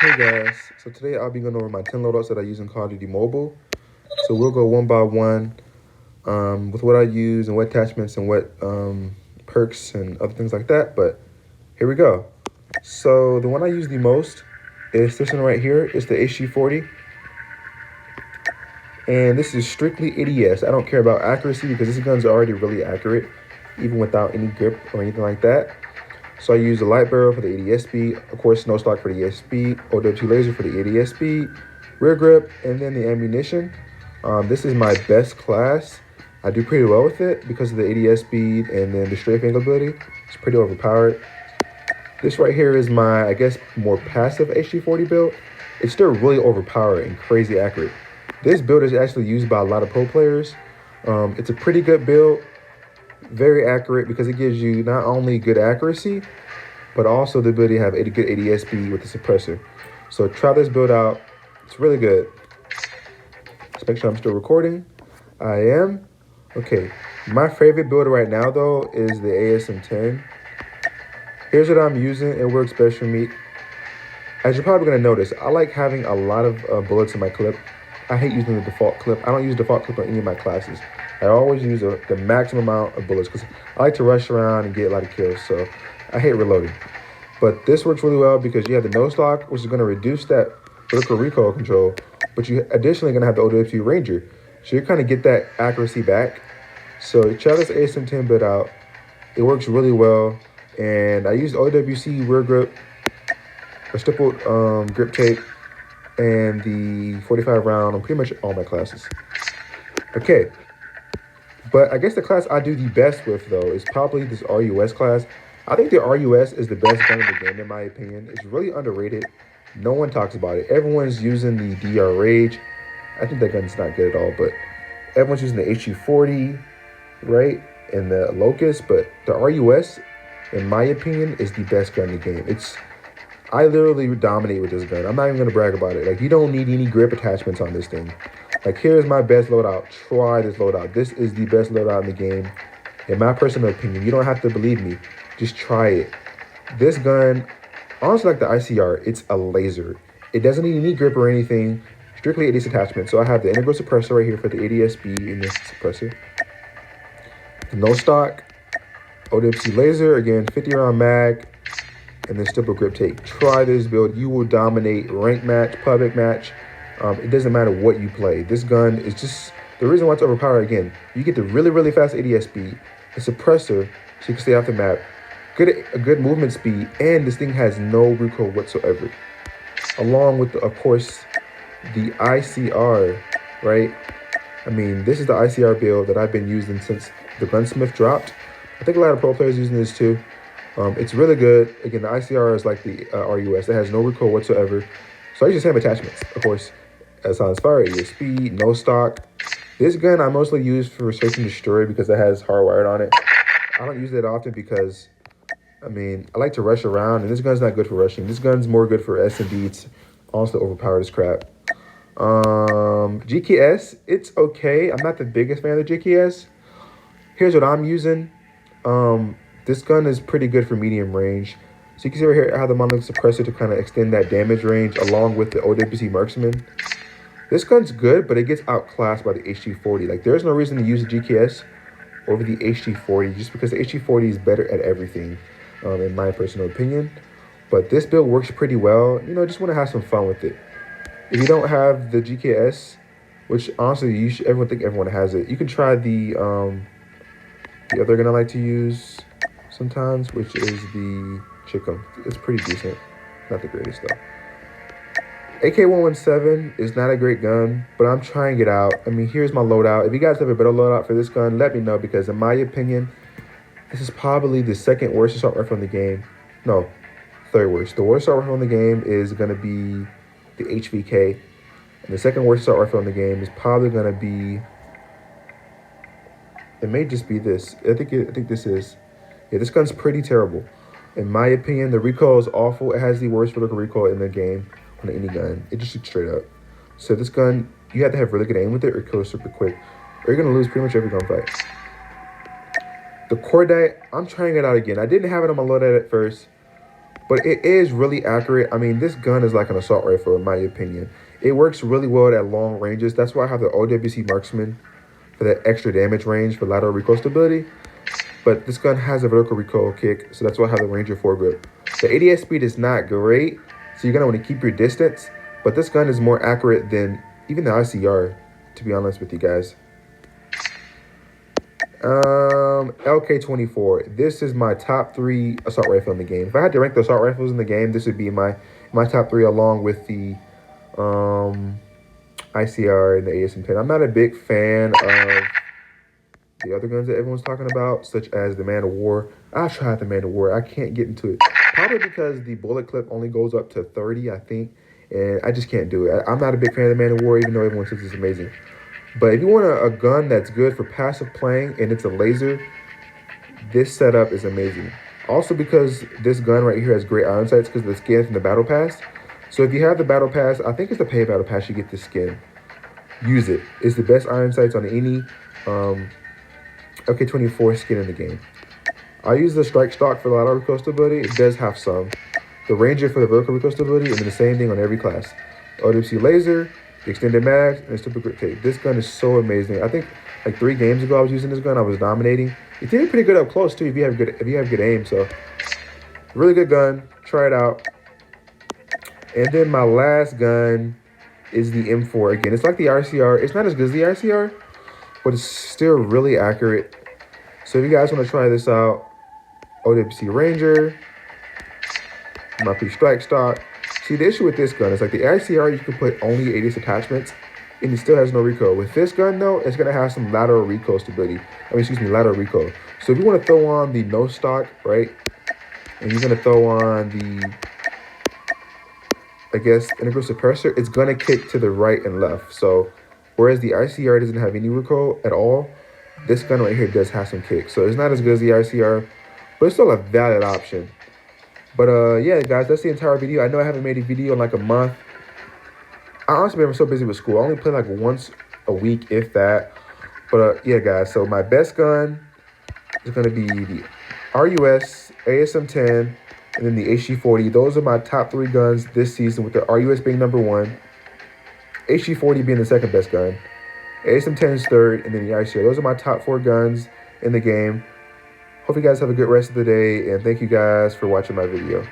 Hey guys, so today I'll be going over my 10 loadouts that I use in Call of Duty Mobile. So we'll go one by one with what I use and what attachments and what perks and other things like that. But here we go. So the one I use the most is this one right here. It's the HG40. And this is strictly ADS. I don't care about accuracy because this gun's already really accurate, even without any grip or anything like that. So I use the light barrel for the ADS speed, of course, no stock for the ADS speed, OWT laser for the ADS speed, rear grip, and then the ammunition. This is my best class. I do pretty well with it because of the ADS speed and then the strafe angle ability. It's pretty overpowered. This right here is my, I guess, more passive HG40 build. It's still really overpowered and crazy accurate. This build is actually used by a lot of pro players. It's a pretty good build, very accurate because it gives you not only good accuracy, but also the ability to have a good ADS speed with the suppressor. So try this build out. It's really good. Let's make sure I'm still recording. I am. Okay. My favorite build right now, though, is the ASM-10. Here's what I'm using. It works best for me. As you're probably going to notice, I like having a lot of bullets in my clip. I hate using the default clip. I don't use default clip on any of my classes. I always use the maximum amount of bullets because I like to rush around and get a lot of kills. So I hate reloading. But this works really well because you have the no stock, which is going to reduce that vertical recoil control. But you additionally going to have the OWT Ranger. So you kind of get that accuracy back. So try this ASM-10 build out. It works really well. And I used OWC rear grip, a stippled grip tape, and the 45 round on pretty much all my classes. Okay. But I guess the class I do the best with, though, is probably this RUS class. I think the RUS is the best gun in the game, in my opinion. It's really underrated. No one talks about it. Everyone's using the DR Rage. I think that gun's not good at all, but everyone's using the HG40, right? And the Locust, but the RUS, in my opinion, is the best gun in the game. I literally dominate with this gun. I'm not even gonna brag about it. Like, you don't need any grip attachments on this thing. Like, here's my best loadout. Try this loadout. This is the best loadout in the game, in my personal opinion. You don't have to believe me. Just try it. This gun, honestly, like the ICR, it's a laser. It doesn't need any grip or anything. Strictly ADS attachment. So I have the integral suppressor right here for the ADS speed in this suppressor. The no stock, OWC laser, again, 50 round mag, and then stipple grip tape. Try this build. You will dominate rank match, public match. It doesn't matter what you play. This gun is just the reason why it's overpowered. Again, you get the really, really fast ADS speed, the suppressor, so you can stay off the map, a good movement speed, and this thing has no recoil whatsoever. Along with, of course, the ICR, right? I mean, this is the ICR build that I've been using since the Gunsmith dropped. I think a lot of pro players using this too. It's really good. Again, the ICR is like the RUS. It has no recoil whatsoever. So I use the same attachments, of course. Silence fire, ADS speed, no stock. This gun I mostly use for search and destroy because it has hardwired on it. I don't use it often because, I mean, I like to rush around, and this gun's not good for rushing. This gun's more good for S&D. It's honestly overpowered as crap. GKS, it's okay. I'm not the biggest fan of the GKS. Here's what I'm using. This gun is pretty good for medium range. So you can see right here I have the monolith suppressor to kind of extend that damage range along with the OWC marksman. This gun's good, but it gets outclassed by the HG40. Like, there's no reason to use the GKS over the HG40 just because the HG40 is better at everything, in my personal opinion. But this build works pretty well. You know, just want to have some fun with it. If you don't have the GKS, which honestly everyone has it, you can try the other gun I like to use sometimes, which is the Chickum. It's pretty decent. Not the greatest though. AK-117 is not a great gun, but I'm trying it out. I mean, here's my loadout. If you guys have a better loadout for this gun, let me know, because in my opinion, this is probably the second worst assault rifle in the game. No, third worst. The worst assault rifle in the game is going to be the HVK. And the second worst assault rifle in the game is probably going to be, it may just be this. I think this is. Yeah, this gun's pretty terrible. In my opinion, the recoil is awful. It has the worst vertical recoil in the game on any gun. It just shoots straight up. So this gun, you have to have really good aim with it or kill super quick, or you're going to lose pretty much every gunfight. The Cordite, I'm trying it out again. I didn't have it on my loadout at first, but it is really accurate. I mean, this gun is like an assault rifle in my opinion. It works really well at long ranges. That's why I have the OWC Marksman for that extra damage range for lateral recoil stability. But this gun has a vertical recoil kick, so that's why I have the Ranger foregrip. The ADS speed is not great, so you're gonna want to keep your distance. But this gun is more accurate than even the ICR, to be honest with you guys. LK24. This is my top 3 assault rifle in the game. If I had to rank the assault rifles in the game, this would be my top 3 along with the ICR and the ASM-10. I'm not a big fan of the other guns that everyone's talking about, such as the Man of War. I tried the Man of War. I can't get into it. Probably because the bullet clip only goes up to 30, I think. And I just can't do it. I'm not a big fan of the Man of War, even though everyone says it's amazing. But if you want a gun that's good for passive playing and it's a laser, this setup is amazing. Also because this gun right here has great iron sights because of the skin from the Battle Pass. So if you have the Battle Pass, I think it's the paid Battle Pass, you get this skin. Use it. It's the best iron sights on any LK24 skin in the game. I use the strike stock for the lateral recoil stability. It does have some. The Ranger for the vertical recoil stability, and then the same thing on every class. OWC laser, the extended mags, and super grip tape. This gun is so amazing. I think like 3 games ago I was using this gun. I was dominating. It did pretty good up close too if you have good aim. So really good gun. Try it out. And then my last gun is the M4 again. It's like the RCR. It's not as good as the RCR, but it's still really accurate. So if you guys want to try this out, OWC Ranger, MRP strike stock. See, the issue with this gun is like the ICR, you can put only 80 attachments and it still has no recoil. With this gun though, it's gonna have some lateral recoil stability. Lateral recoil. So if you want to throw on the no stock, right, and you're gonna throw on the, I guess, integral suppressor, it's gonna kick to the right and left. So whereas the ICR doesn't have any recoil at all, this gun right here does have some kick. So it's not as good as the ICR, but it's still a valid option. But yeah, guys, that's the entire video. I know I haven't made a video in like a month. I honestly been so busy with school. I only play like once a week, if that. But yeah, guys, so my best gun is going to be the RUS, ASM-10, and then the HG40. Those are my top 3 guns this season, with the RUS being number 1, HG40 being the second best gun, ASM-10 is third, and then the ICR. Those are my top 4 guns in the game. Hope you guys have a good rest of the day, and thank you guys for watching my video.